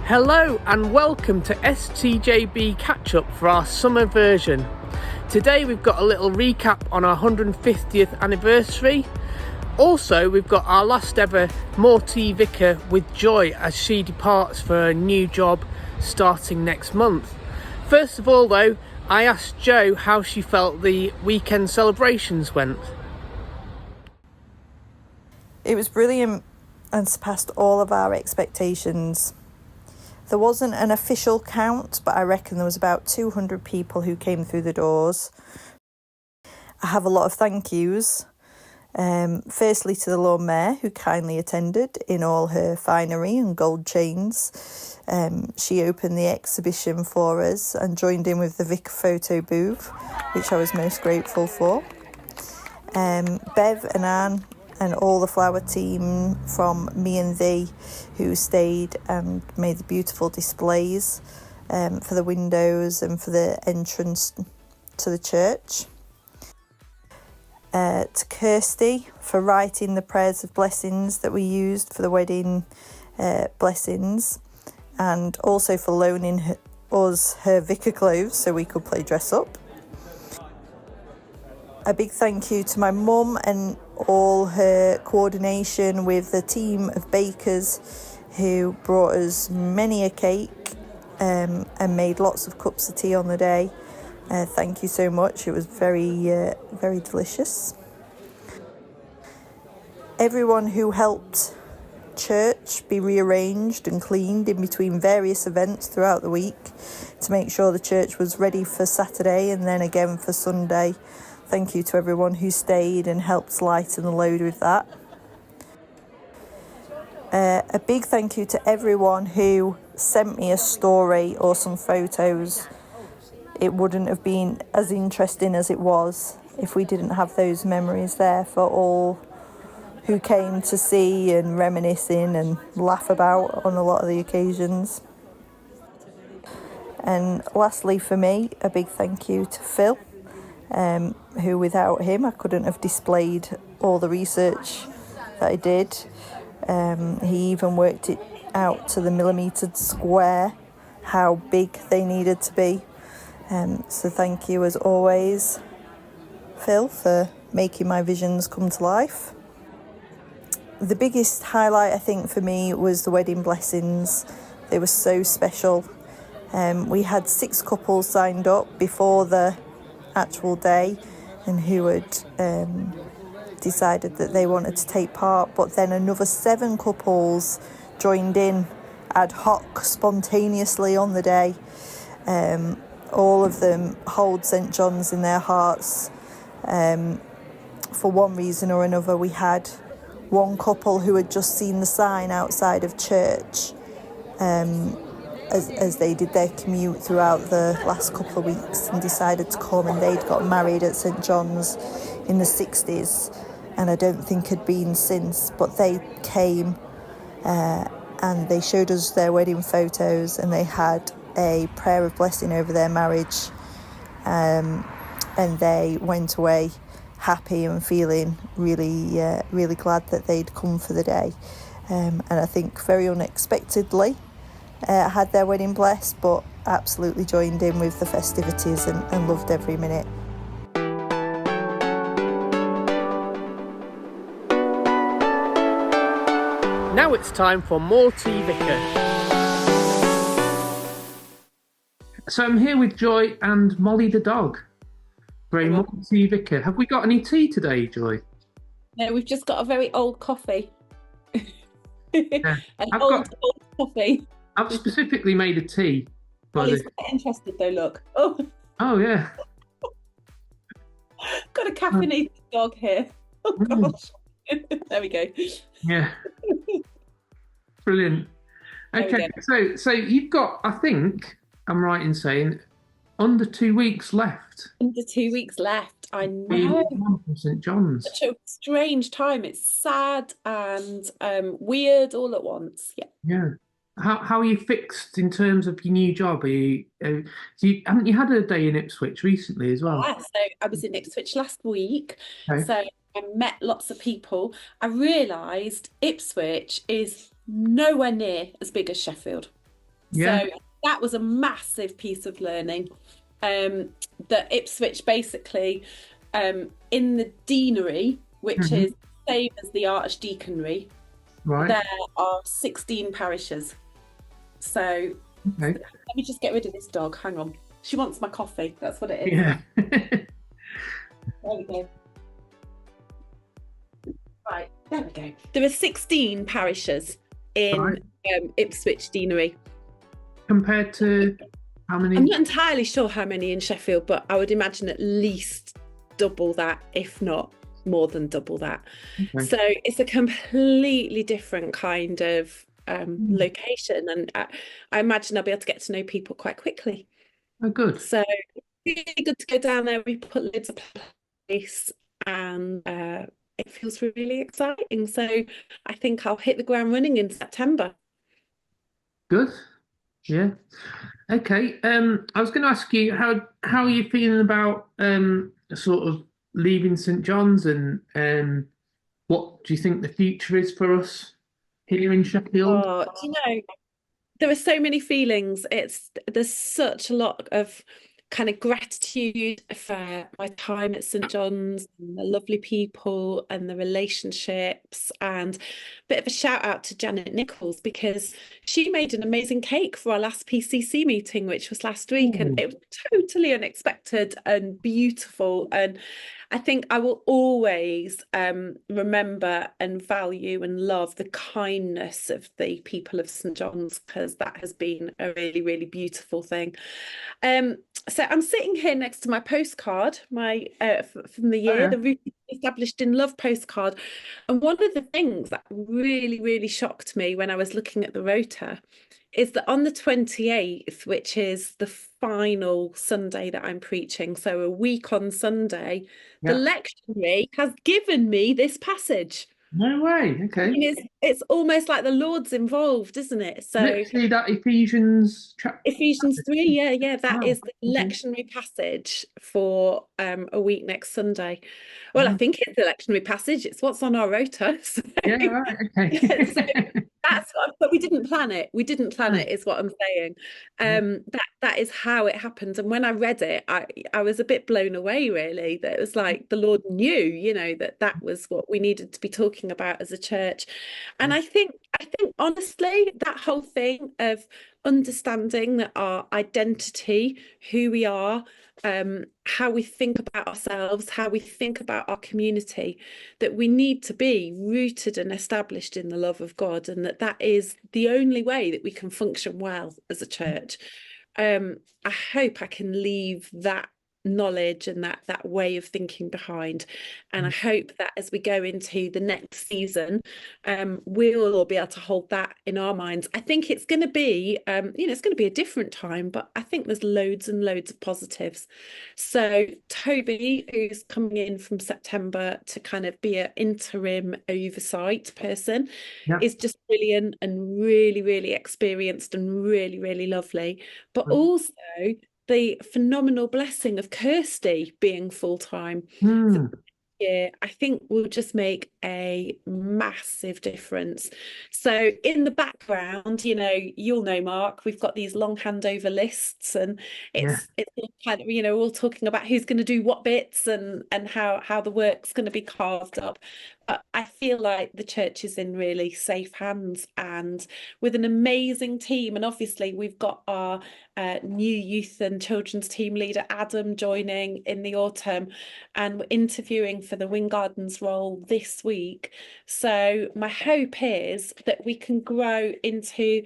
Hello and welcome to STJB catch-up for our summer version. Today we've got a little recap on our 150th anniversary. Also we've got our last ever Morty vicar with Joy as she departs for a new job starting next month. First of all though, I asked Jo how she felt the weekend celebrations went. It was brilliant and surpassed all of our expectations. There wasn't an official count, but I reckon there was about 200 people who came through the doors. I have a lot of thank yous. Firstly to the Lord Mayor, who kindly attended in all her finery and gold chains. She opened the exhibition for us and joined in with the vicar photo booth, which I was most grateful for. Bev and Anne and all the flower team from Me and Thee who stayed and made the beautiful displays for the windows and for the entrance to the church. To Kirsty for writing the prayers of blessings that we used for the wedding blessings, and also for loaning us her vicar clothes so we could play dress up. A big thank you to my mum and all her coordination with the team of bakers who brought us many a cake and made lots of cups of tea on the day. Thank you so much. It was very delicious. Everyone who helped church be rearranged and cleaned in between various events throughout the week to make sure the church was ready for Saturday and then again for Sunday. Thank you to everyone who stayed and helped lighten the load with that. A big thank you to everyone who sent me a story or some photos. It wouldn't have been as interesting as it was if we didn't have those memories there for all who came to see and reminiscing and laugh about on a lot of the occasions. And lastly for me, a big thank you to Phil, who without him I couldn't have displayed all the research that I did. He even worked it out to the millimetre square how big they needed to be. So thank you as always, Phil, for making my visions come to life. The biggest highlight I think for me was the wedding blessings. They were so special. We had 6 couples signed up before the actual day and who had decided that they wanted to take part, but then another 7 couples joined in ad hoc spontaneously on the day. All of them hold St John's in their hearts. For one reason or another, we had one couple who had just seen the sign outside of church as they did their commute throughout the last couple of weeks and decided to come, and they'd got married at St John's in the 60s and I don't think had been since, but they came and they showed us their wedding photos and they had a prayer of blessing over their marriage, and they went away happy and feeling really glad that they'd come for the day, and I think very unexpectedly had their wedding blessed, but absolutely joined in with the festivities and loved every minute. Now it's time for Morty Vicar. So I'm here with Joy and Molly the dog for a Morty Vicar. Have we got any tea today, Joy? No, we've just got a very old coffee. Yeah. Old coffee. I've specifically made a tea. Molly's quite interested though, look. Oh yeah. Got a caffeinated dog here. Oh gosh. There we go. Yeah. Brilliant. Okay, so you've got, I think I'm right in saying, under 2 weeks left. Under 2 weeks left. I know. From St John's. Such a strange time. It's sad and weird all at once. Yeah. Yeah. How are you fixed in terms of your new job? Haven't you had a day in Ipswich recently as well? Yeah, so I was in Ipswich last week. Okay. So I met lots of people. I realised Ipswich is nowhere near as big as Sheffield. Yeah. So that was a massive piece of learning. That Ipswich basically, in the deanery, which Hmm. is the same as the archdeaconry, Right. there are 16 parishes. So Okay. let me just get rid of this dog. Hang on. She wants my coffee. That's what it is. Yeah. There we go. Right, there we go. There are 16 parishes Right. in Ipswich Deanery. Compared to how many? I'm not entirely sure how many in Sheffield, but I would imagine at least double that, if not more than double that. Okay. So it's a completely different kind of location, and I imagine I'll be able to get to know people quite quickly. Oh, good. So really good to go down there. We put loads of place, and it feels really exciting. So I think I'll hit the ground running in September. Good. Yeah. Okay. I was going to ask you how are you feeling about sort of leaving St John's, and what do you think the future is for us here in Sheffield? Oh, do you know, there are so many feelings. There's such a lot of kind of gratitude for my time at St John's and the lovely people and the relationships, and a bit of a shout out to Janet Nichols, because she made an amazing cake for our last PCC meeting, which was last week, and it was totally unexpected and beautiful. And I think I will always remember and value and love the kindness of the people of St John's, because that has been a really, really beautiful thing. So I'm sitting here next to my postcard, my from the year, Yeah. the Rooted Established in Love postcard. And one of the things that really, really shocked me when I was looking at the rota is that on the 28th, which is the final Sunday that I'm preaching, so a week on Sunday, the Yeah. lectionary has given me this passage. No way. I Okay. mean, it's almost like the Lord's involved, isn't it? So Literally that Ephesians chapter. Ephesians 3, yeah, that Wow. is the Okay. lectionary passage for a week next Sunday. Well, I think it's the lectionary passage. It's what's on our rota. So, Yeah. Right. so Okay. that's but we didn't plan it. We didn't plan No. it, is what I'm saying. Yeah. That is how it happened. And when I read it, I was a bit blown away, really, that it was like the Lord knew, that was what we needed to be talking about as a church. And I think honestly, that whole thing of understanding that our identity, who we are, how we think about ourselves, how we think about our community, that we need to be rooted and established in the love of God, and that is the only way that we can function well as a church. I hope I can leave that knowledge and that way of thinking behind, and I hope that as we go into the next season, we'll all be able to hold that in our minds. I think it's going to be it's going to be a different time, but I think there's loads and loads of positives. So Toby, who's coming in from September to kind of be an interim oversight person, Yeah. is just brilliant and really, really experienced and really, really lovely. But also the phenomenal blessing of Kirsty being full-time for Hmm. the year, I think will just make a massive difference. So in the background, you'll know, Mark, we've got these long handover lists, and Yeah. it's all kind of, all talking about who's going to do what bits and how the work's going to be carved up. But I feel like the church is in really safe hands and with an amazing team. And obviously we've got our new youth and children's team leader, Adam, joining in the autumn, and we're interviewing for the Wing Gardens role this week. So my hope is that we can grow into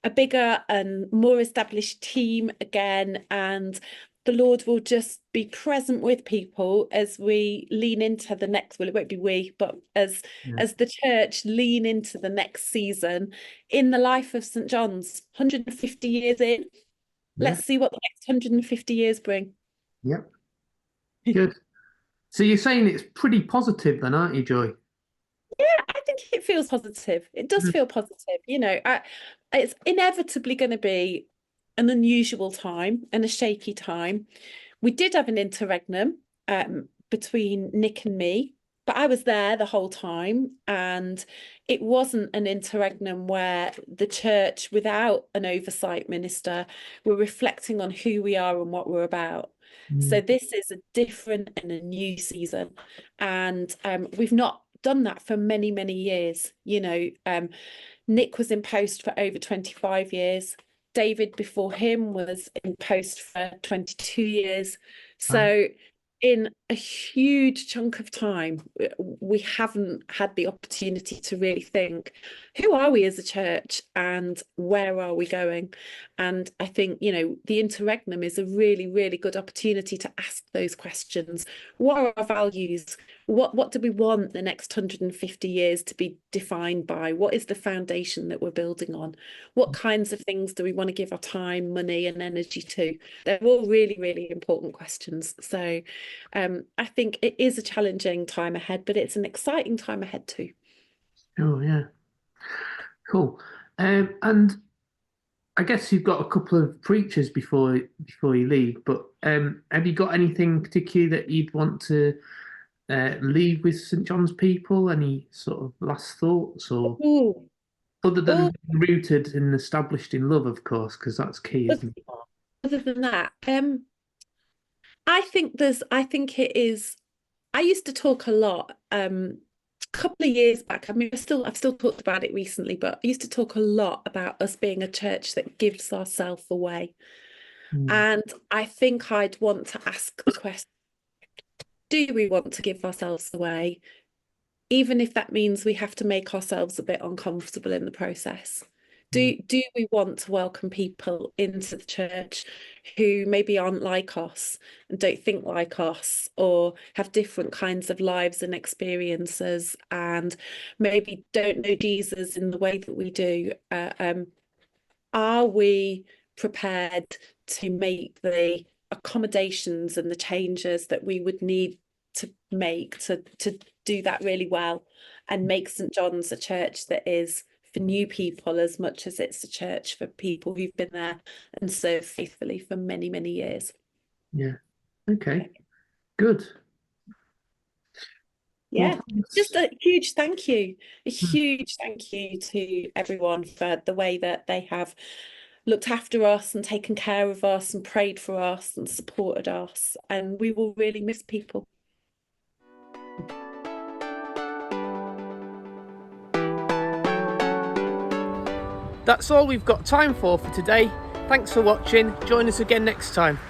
a bigger and more established team again, and the Lord will just be present with people as we lean into the next, well, it won't be we, but as the church lean into the next season in the life of St John's. 150 years in, let's see what the next 150 years bring. Yep. Good. So you're saying it's pretty positive then, aren't you, Joy? Yeah, I think it feels positive. It does feel positive. It's inevitably going to be an unusual time and a shaky time. We did have an interregnum between Nick and me but I was there the whole time, and it wasn't an interregnum where the church, without an oversight minister, were reflecting on who we are and what we're about. So this is a different and a new season, and we've not done that for many, many years. Nick was in post for over 25 years. David before him was in post for 22 years. So in a huge chunk of time, we haven't had the opportunity to really think, who are we as a church and where are we going? And I think, the interregnum is a really, really good opportunity to ask those questions. What are our values? What do we want the next 150 years to be defined by? What is the foundation that we're building on? What kinds of things do we want to give our time, money, and energy to? They're all really, really important questions. So I think it is a challenging time ahead, but it's an exciting time ahead too. Oh, yeah. Cool. And I guess you've got a couple of preachers before you leave, but have you got anything particularly that you'd want to leave with St. John's people? Any sort of last thoughts, or Ooh, other than ooh, rooted and established in love, of course, because that's key, isn't it? other than that, I think it is. I used to talk a lot, a couple of years back. I mean, I've still talked about it recently, but I used to talk a lot about us being a church that gives ourselves away. And I think I'd want to ask the question, do we want to give ourselves away? Even if that means we have to make ourselves a bit uncomfortable in the process. Do we want to welcome people into the church who maybe aren't like us and don't think like us, or have different kinds of lives and experiences, and maybe don't know Jesus in the way that we do? Are we prepared to make the accommodations and the changes that we would need to make to do that really well, and make St. John's a church that is for new people as much as it's a church for people who've been there and served faithfully for many, many years? Yeah. Okay. Good. Well, Yeah, thanks. just a huge thank you to everyone for the way that they have looked after us and taken care of us and prayed for us and supported us. And we will really miss people. That's all we've got time for today. Thanks for watching. Join us again next time.